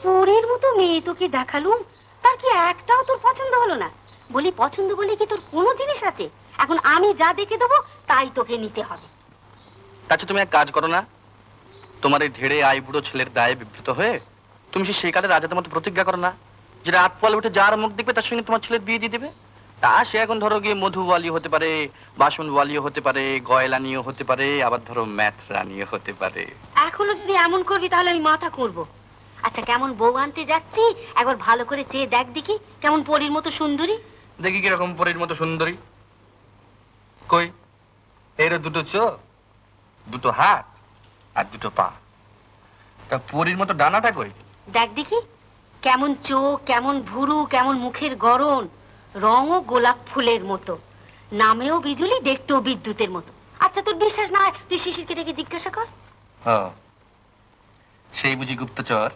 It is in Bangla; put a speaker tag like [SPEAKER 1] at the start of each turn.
[SPEAKER 1] পরের মতো মেয়ে তোকে দেখালুম, তার কি একটাও তোর পছন্দ হলো না? বলি পছন্দ বলে কি তোর কোনো জিনিস আছে? এখন আমি যা দেখে দেবো তাই তোকে নিতে হবে।
[SPEAKER 2] তাছাড়া তুমি এক কাজ করো না, তোমার এই ধেড়ে আইবুড়ো ছেলের দায়ে বিব্রত হয়ে তুমি সেই কালে রাজাদের মতো প্রতিজ্ঞা করো না, যে রাত পোয়ালে উঠে যার মুখ দেখবে তার সঙ্গে তোমার ছেলের বিয়ে দিয়ে দিবে। তা সে এখন ধরো গিয়ে মধুওয়ালি হতে পারে, বাসনওয়ালিও হতে পারে, গয়লানিও হতে পারে, আবার ধরো ম্যাথ রানিও হতে পারে।
[SPEAKER 1] এখনো যদি এমন করবি তাহলে আমি মাথা করবো। আচ্ছা, কেমন বউ আনতে যাচ্ছি একবার ভালো করে চেয়ে দেখ দেখি, কেমন পরীর মতো সুন্দরী।
[SPEAKER 2] দেখি কিরকম পরীর মতো সুন্দরী। কই, এরও দুটো চোখ, দুটো হাত আর দুটো পা। তা পরীর মতো ডানাটা কই?
[SPEAKER 1] দেখ দেখি, কেমন চোখ, কেমন ভুরু, কেমন মুখের গড়ন, রঙও গোলাপ ফুলের মতো, নামেও বিজুলি, দেখতেও বিদ্যুতের মতো। আচ্ছা, তোর বিশ্বাস না হয় তুই শিশিরকে ডেকে জিজ্ঞাসা কর।
[SPEAKER 2] সেই বুঝি গুপ্তচর?